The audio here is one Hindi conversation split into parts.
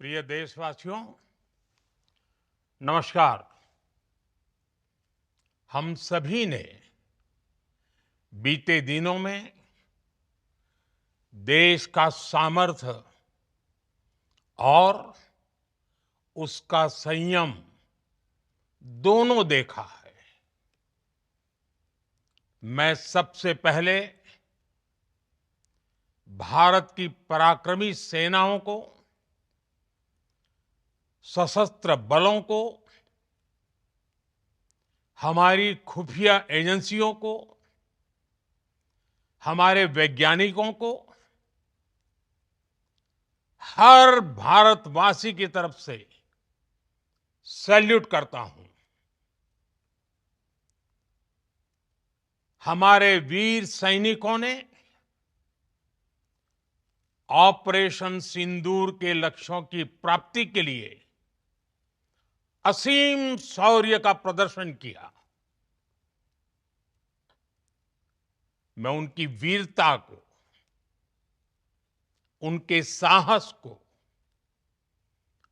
प्रिय देशवासियों, नमस्कार। हम सभी ने बीते दिनों में देश का सामर्थ्य और उसका संयम दोनों देखा है। मैं सबसे पहले भारत की पराक्रमी सेनाओं को, सशस्त्र बलों को, हमारी खुफिया एजेंसियों को, हमारे वैज्ञानिकों को, हर भारतवासी की तरफ से सैल्यूट करता हूं। हमारे वीर सैनिकों ने ऑपरेशन सिंदूर के लक्ष्यों की प्राप्ति के लिए असीम शौर्य का प्रदर्शन किया। मैं उनकी वीरता को, उनके साहस को,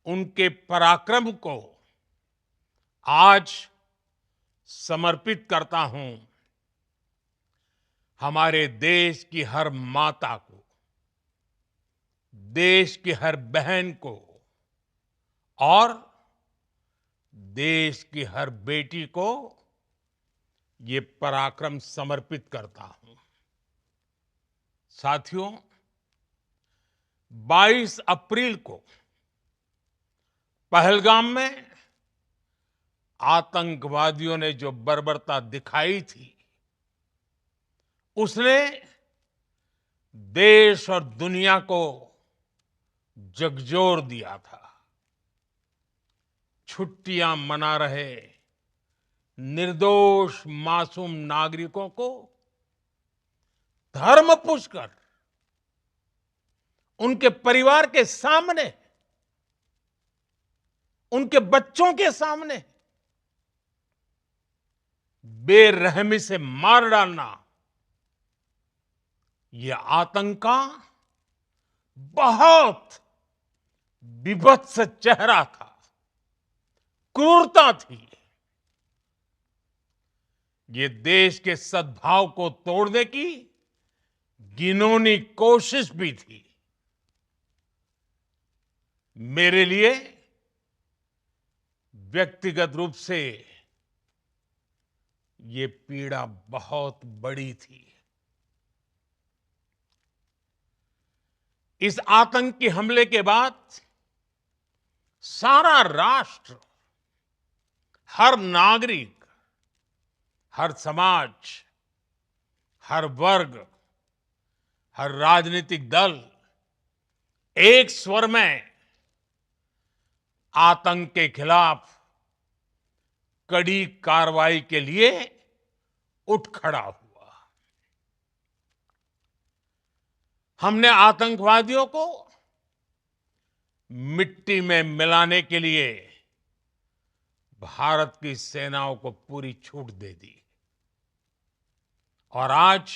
उनके पराक्रम को आज समर्पित करता हूं हमारे देश की हर माता को, देश की हर बहन को और देश की हर बेटी को ये पराक्रम समर्पित करता हूं। साथियों, 22 अप्रैल को पहलगाम में आतंकवादियों ने जो बर्बरता दिखाई थी, उसने देश और दुनिया को झकझोर दिया था। छुट्टियां मना रहे निर्दोष मासूम नागरिकों को धर्म पूछकर उनके परिवार के सामने, उनके बच्चों के सामने बेरहमी से मार डालना, यह आतंक का बहुत विभत्स चेहरा था, क्रूरता थी। ये देश के सद्भाव को तोड़ने की घिनौनी कोशिश भी थी। मेरे लिए व्यक्तिगत रूप से ये पीड़ा बहुत बड़ी थी। इस आतंकी हमले के बाद सारा राष्ट्र, हर नागरिक, हर समाज, हर वर्ग, हर राजनीतिक दल एक स्वर में आतंक के खिलाफ कड़ी कार्रवाई के लिए उठ खड़ा हुआ। हमने आतंकवादियों को मिट्टी में मिलाने के लिए भारत की सेनाओं को पूरी छूट दे दी और आज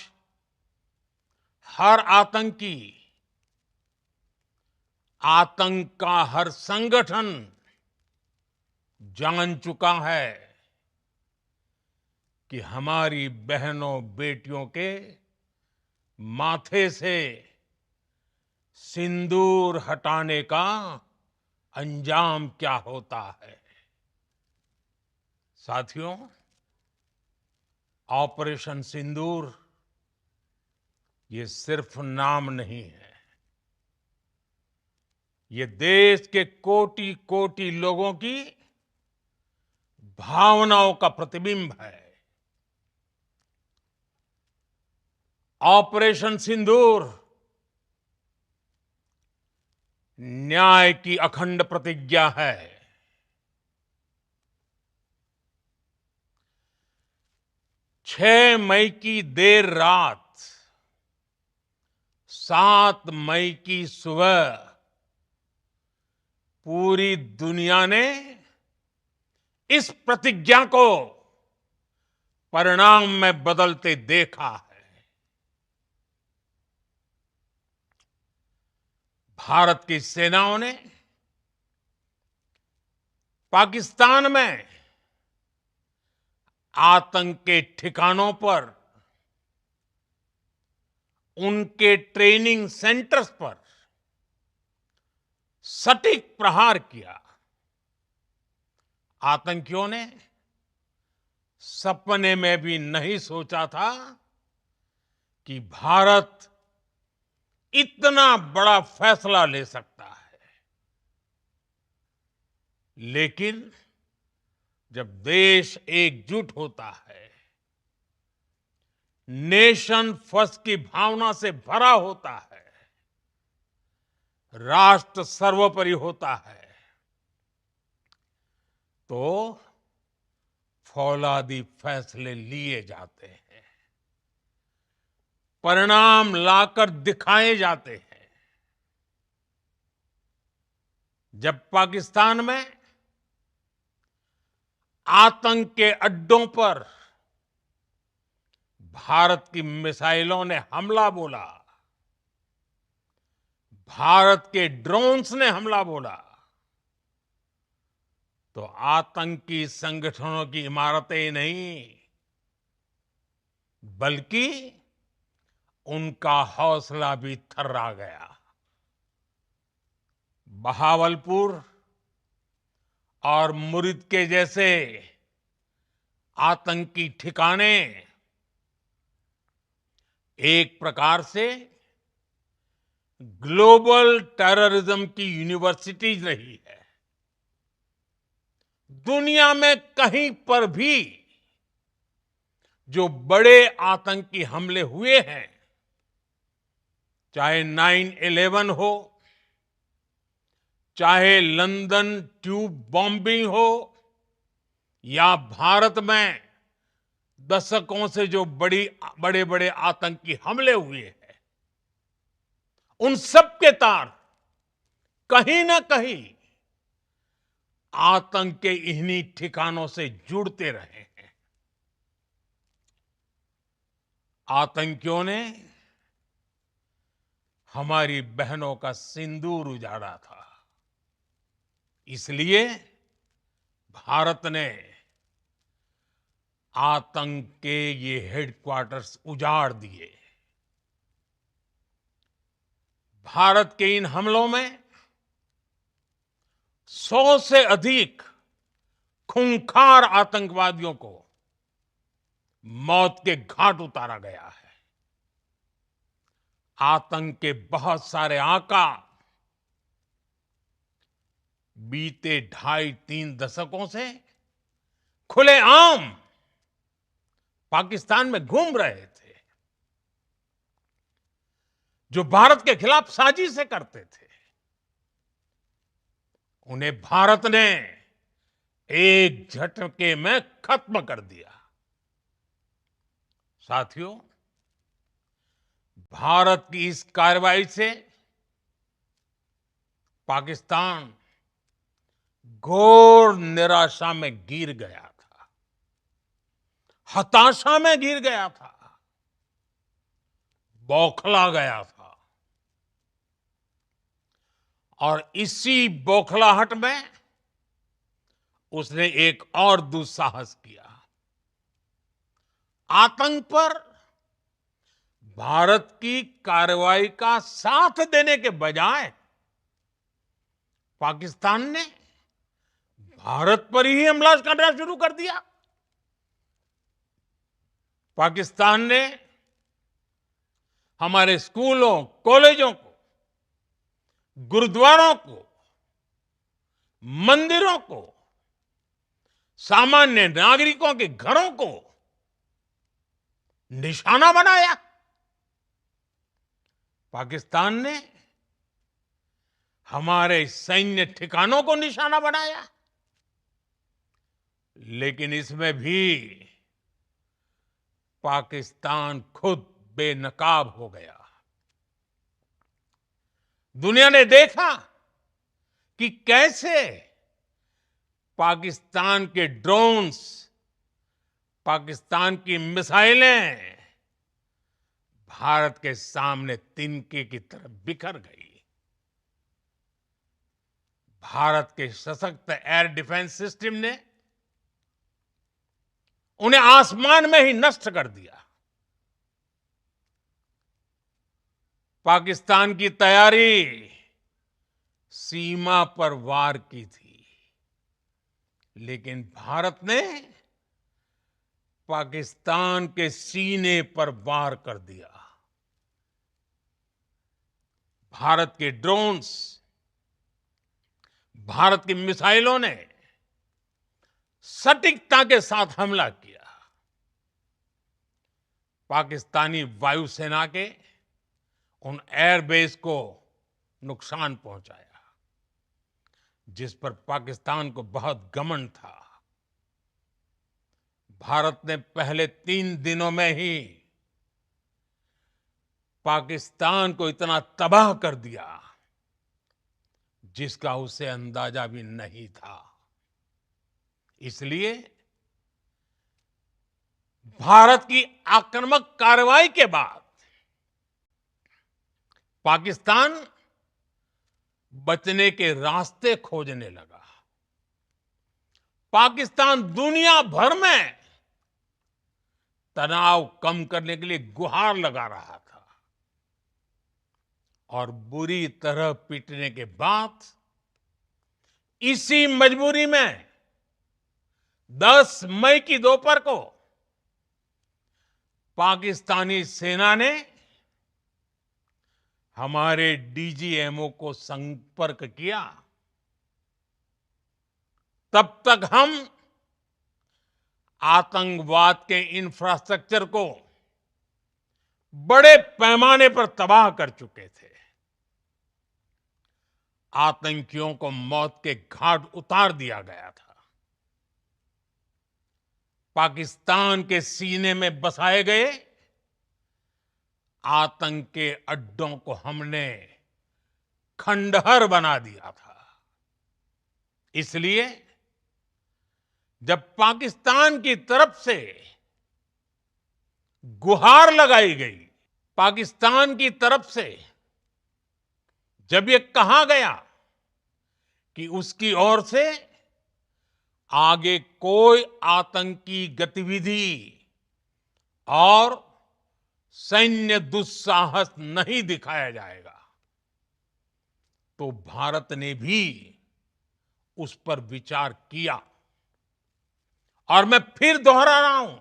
हर आतंकी, आतंक का हर संगठन जान चुका है कि हमारी बहनों बेटियों के माथे से सिंदूर हटाने का अंजाम क्या होता है। साथियों, ऑपरेशन सिंदूर ये सिर्फ नाम नहीं है, ये देश के कोटि कोटि लोगों की भावनाओं का प्रतिबिंब है। ऑपरेशन सिंदूर न्याय की अखंड प्रतिज्ञा है। 6 मई की देर रात, 7 मई की सुबह पूरी दुनिया ने इस प्रतिज्ञा को परिणाम में बदलते देखा है। भारत की सेनाओं ने पाकिस्तान में आतंक के ठिकानों पर, उनके ट्रेनिंग सेंटर्स पर सटीक प्रहार किया। आतंकियों ने सपने में भी नहीं सोचा था कि भारत इतना बड़ा फैसला ले सकता है। लेकिन जब देश एकजुट होता है, नेशन फर्स्ट की भावना से भरा होता है, राष्ट्र सर्वोपरि होता है, तो फौलादी फैसले लिए जाते हैं, परिणाम लाकर दिखाए जाते हैं। जब पाकिस्तान में आतंक के अड्डों पर भारत की मिसाइलों ने हमला बोला, भारत के ड्रोन्स ने हमला बोला, तो आतंकी संगठनों की इमारतें नहीं, बल्कि उनका हौसला भी थर्रा गया। बहावलपुर और मुरिद के जैसे आतंकी ठिकाने एक प्रकार से ग्लोबल टेररिज्म की यूनिवर्सिटीज रही है। दुनिया में कहीं पर भी जो बड़े आतंकी हमले हुए हैं, चाहे 9/11 हो, चाहे लंदन ट्यूब बॉम्बिंग हो, या भारत में दशकों से जो बड़े बड़े आतंकी हमले हुए हैं, उन सब के तार कहीं ना कहीं आतंक के इन्हीं ठिकानों से जुड़ते रहे हैं। आतंकियों ने हमारी बहनों का सिंदूर उजाड़ा था, इसलिए भारत ने आतंक के ये हेडक्वार्टर्स उजाड़ दिए। भारत के इन हमलों में 100 से अधिक खूंखार आतंकवादियों को मौत के घाट उतारा गया है। आतंक के बहुत सारे आका बीते 2.5-3 दशकों से खुलेआम पाकिस्तान में घूम रहे थे, जो भारत के खिलाफ साजिशें करते थे। उन्हें भारत ने एक झटके में खत्म कर दिया। साथियों, भारत की इस कार्रवाई से पाकिस्तान घोर निराशा में गिर गया था, हताशा में गिर गया था, बौखला गया था। और इसी बौखलाहट में उसने एक और दुस्साहस किया। आतंक पर भारत की कार्रवाई का साथ देने के बजाय पाकिस्तान ने भारत पर ही हमला करना शुरू कर दिया। पाकिस्तान ने हमारे स्कूलों, कॉलेजों को, गुरुद्वारों को, मंदिरों को, सामान्य नागरिकों के घरों को निशाना बनाया। पाकिस्तान ने हमारे सैन्य ठिकानों को निशाना बनाया। लेकिन इसमें भी पाकिस्तान खुद बेनकाब हो गया। दुनिया ने देखा कि कैसे पाकिस्तान के ड्रोन्स, पाकिस्तान की मिसाइलें भारत के सामने तिनके की तरह बिखर गई। भारत के सशक्त एयर डिफेंस सिस्टम ने उन्हें आसमान में ही नष्ट कर दिया। पाकिस्तान की तैयारी सीमा पर वार की थी, लेकिन भारत ने पाकिस्तान के सीने पर वार कर दिया। भारत के ड्रोन्स, भारत की मिसाइलों ने सटीकता के साथ हमला किया। पाकिस्तानी वायुसेना के उन एयरबेस को नुकसान पहुंचाया, जिस पर पाकिस्तान को बहुत घमंड था। भारत ने पहले 3 दिनों में ही पाकिस्तान को इतना तबाह कर दिया, जिसका उसे अंदाजा भी नहीं था। इसलिए भारत की आक्रामक कार्रवाई के बाद पाकिस्तान बचने के रास्ते खोजने लगा। पाकिस्तान दुनिया भर में तनाव कम करने के लिए गुहार लगा रहा था, और बुरी तरह पीटने के बाद इसी मजबूरी में 10 मई की दोपहर को पाकिस्तानी सेना ने हमारे डीजीएमओ को संपर्क किया। तब तक हम आतंकवाद के इंफ्रास्ट्रक्चर को बड़े पैमाने पर तबाह कर चुके थे। आतंकियों को मौत के घाट उतार दिया गया था। पाकिस्तान के सीने में बसाए गए आतंक के अड्डों को हमने खंडहर बना दिया था। इसलिए जब पाकिस्तान की तरफ से गुहार लगाई गई, पाकिस्तान की तरफ से जब ये कहा गया कि उसकी ओर से आगे कोई आतंकी गतिविधि और सैन्य दुस्साहस नहीं दिखाया जाएगा, तो भारत ने भी उस पर विचार किया। और मैं फिर दोहरा रहा हूं,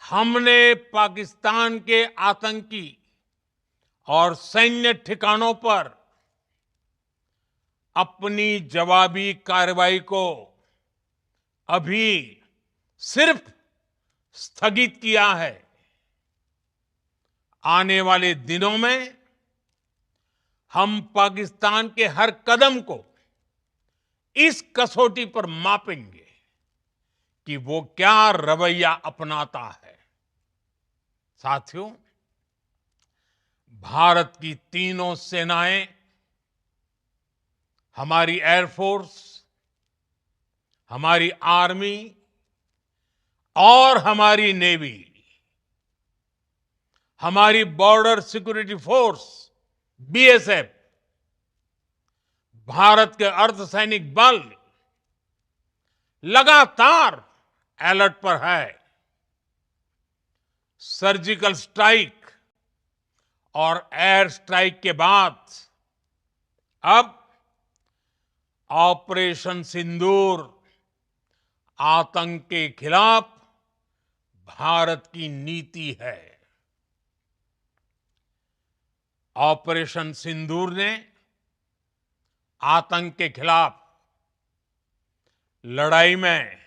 हमने पाकिस्तान के आतंकी और सैन्य ठिकानों पर अपनी जवाबी कार्रवाई को अभी सिर्फ स्थगित किया है। आने वाले दिनों में हम पाकिस्तान के हर कदम को इस कसौटी पर मापेंगे कि वो क्या रवैया अपनाता है। साथियों, भारत की तीनों सेनाएं, हमारी एयरफोर्स, हमारी आर्मी और हमारी नेवी, हमारी border security force BSF, Bharat के अर्धसैनिक बल लगातार अलर्ट पर है। सर्जिकल स्ट्राइक और एयर स्ट्राइक के बाद अब ऑपरेशन सिंदूर आतंक के खिलाफ भारत की नीति है। ऑपरेशन सिंदूर ने आतंक के खिलाफ लड़ाई में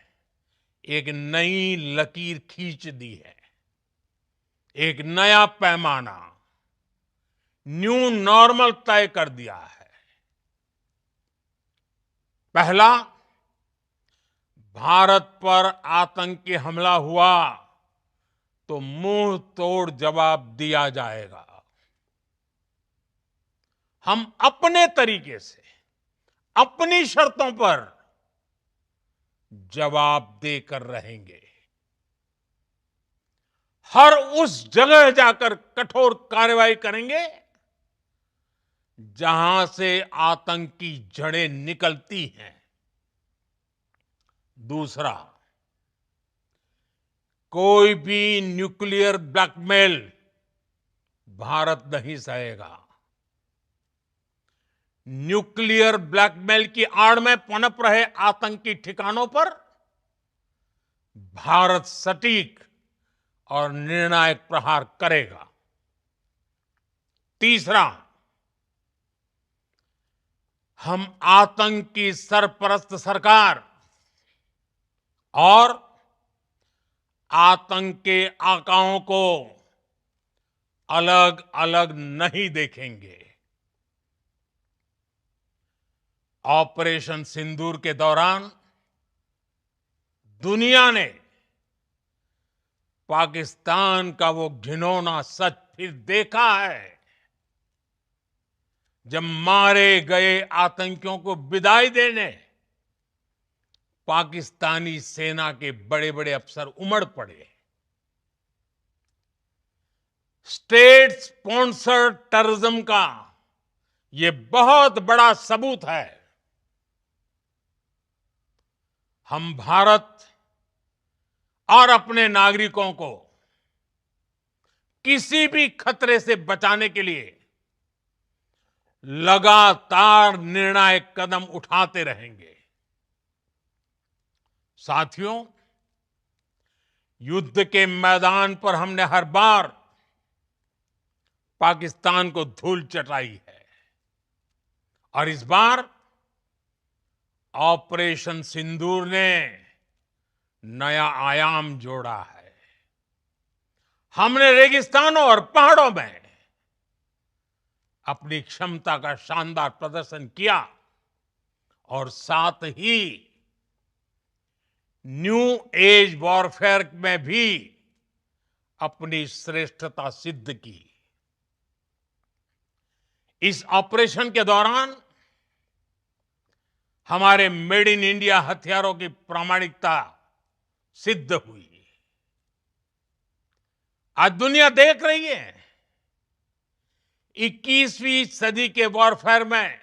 एक नई लकीर खींच दी है, एक नया पैमाना, न्यू नॉर्मल तय कर दिया है। पहला, भारत पर आतंकी हमला हुआ तो मुंह तोड़ जवाब दिया जाएगा। हम अपने तरीके से, अपनी शर्तों पर जवाब देकर रहेंगे। हर उस जगह जाकर कठोर कार्रवाई करेंगे जहां से आतंक की जड़ें निकलती हैं। दूसरा, कोई भी न्यूक्लियर ब्लैकमेल भारत नहीं सहेगा। न्यूक्लियर ब्लैकमेल की आड़ में पनप रहे आतंकी ठिकानों पर भारत सटीक और निर्णायक प्रहार करेगा। तीसरा, हम आतंक की सरपरस्त सरकार और आतंक के आकाओं को अलग अलग नहीं देखेंगे। ऑपरेशन सिंदूर के दौरान दुनिया ने पाकिस्तान का वो घिनौना सच फिर देखा है, जब मारे गए आतंकियों को विदाई देने पाकिस्तानी सेना के बड़े बड़े अफसर उमड़ पड़े। स्टेट स्पॉन्सर्ड टेररिज्म का ये बहुत बड़ा सबूत है। हम भारत और अपने नागरिकों को किसी भी खतरे से बचाने के लिए लगातार निर्णायक कदम उठाते रहेंगे। साथियों, युद्ध के मैदान पर हमने हर बार पाकिस्तान को धूल चटाई है और इस बार ऑपरेशन सिंदूर ने नया आयाम जोड़ा है। हमने रेगिस्तानों और पहाड़ों में अपनी क्षमता का शानदार प्रदर्शन किया और साथ ही न्यू एज वॉरफेयर में भी अपनी श्रेष्ठता सिद्ध की। इस ऑपरेशन के दौरान हमारे मेड इन इंडिया हथियारों की प्रामाणिकता सिद्ध हुई। आज दुनिया देख रही है 21वीं सदी के वॉरफेयर में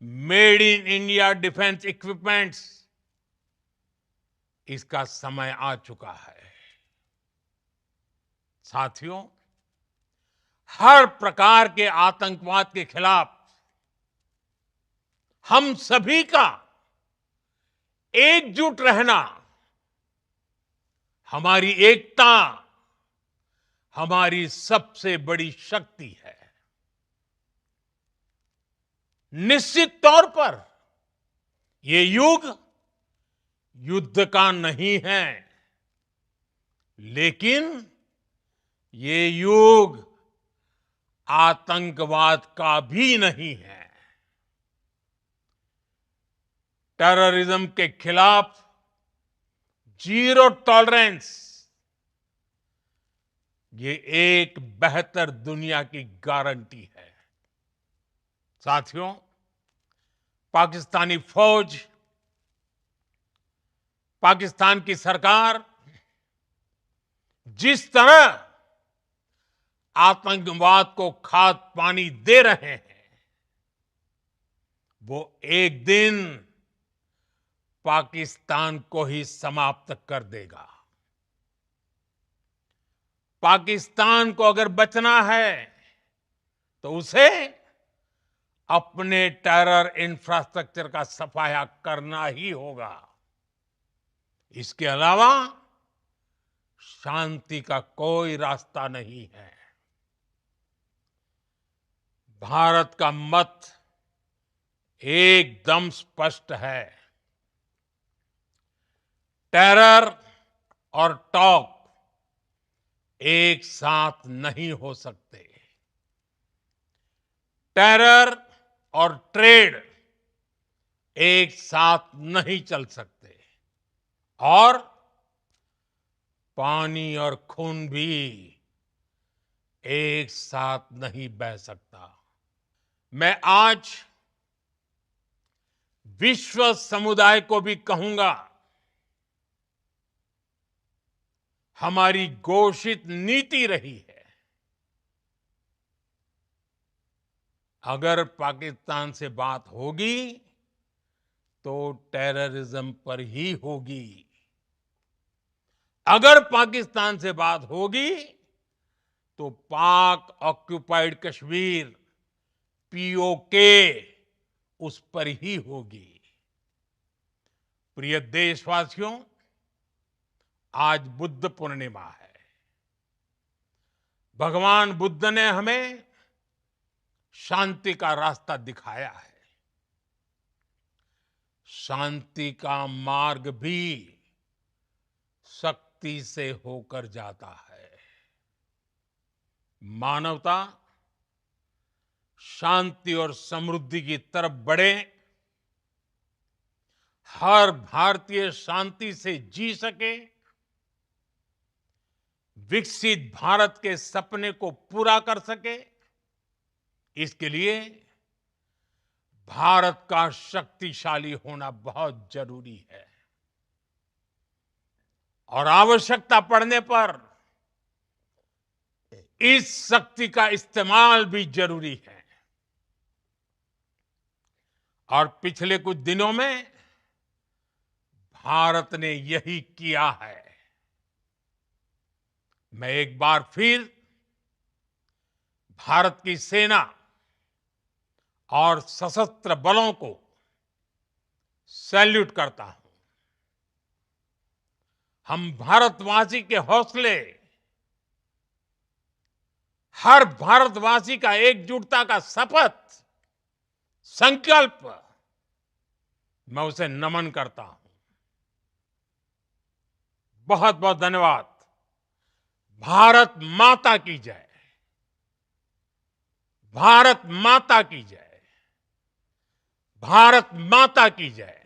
made in India defence equipments, इसका समय आ चुका है। साथियों, हर प्रकार के आतंकवाद के खिलाफ हम सभी का एकजुट रहना, हमारी एकता हमारी सबसे बड़ी शक्ति है। निश्चित तौर पर ये युग युद्ध का नहीं है, लेकिन ये युग आतंकवाद का भी नहीं है। टेररिज्म के खिलाफ जीरो टॉलरेंस, ये एक बेहतर दुनिया की गारंटी है। साथियों, पाकिस्तानी फौज, पाकिस्तान की सरकार जिस तरह आतंकवाद को खाद पानी दे रहे हैं, वो एक दिन पाकिस्तान को ही समाप्त कर देगा। पाकिस्तान को अगर बचना है तो उसे अपने टेरर इंफ्रास्ट्रक्चर का सफाया करना ही होगा। इसके अलावा शांति का कोई रास्ता नहीं है। भारत का मत एकदम स्पष्ट है। टेरर और टॉक एक साथ नहीं हो सकते। टेरर और ट्रेड एक साथ नहीं चल सकते और पानी और खून भी एक साथ नहीं बह सकता। मैं आज विश्व समुदाय को भी कहूंगा, हमारी घोषित नीति रही है अगर पाकिस्तान से बात होगी तो टेररिज्म पर ही होगी। अगर पाकिस्तान से बात होगी तो पाक ऑक्युपाइड कश्मीर पीओके उस पर ही होगी। प्रिय देशवासियों, आज बुद्ध पूर्णिमा है। भगवान बुद्ध ने हमें शांति का रास्ता दिखाया है। शांति का मार्ग भी शक्ति से होकर जाता है। मानवता शांति और समृद्धि की तरफ बढ़े, हर भारतीय शांति से जी सके, विकसित भारत के सपने को पूरा कर सके, इसके लिए भारत का शक्तिशाली होना बहुत जरूरी है। और आवश्यकता पड़ने पर इस शक्ति का इस्तेमाल भी जरूरी है। और पिछले कुछ दिनों में भारत ने यही किया है। मैं एक बार फिर भारत की सेना और सशस्त्र बलों को सैल्यूट करता हूं। हम भारतवासी के हौसले, हर भारतवासी का एकजुटता का शपथ, संकल्प, मैं उसे नमन करता हूं। बहुत बहुत धन्यवाद। भारत माता की जय। भारत माता की जय। भारत माता की जय।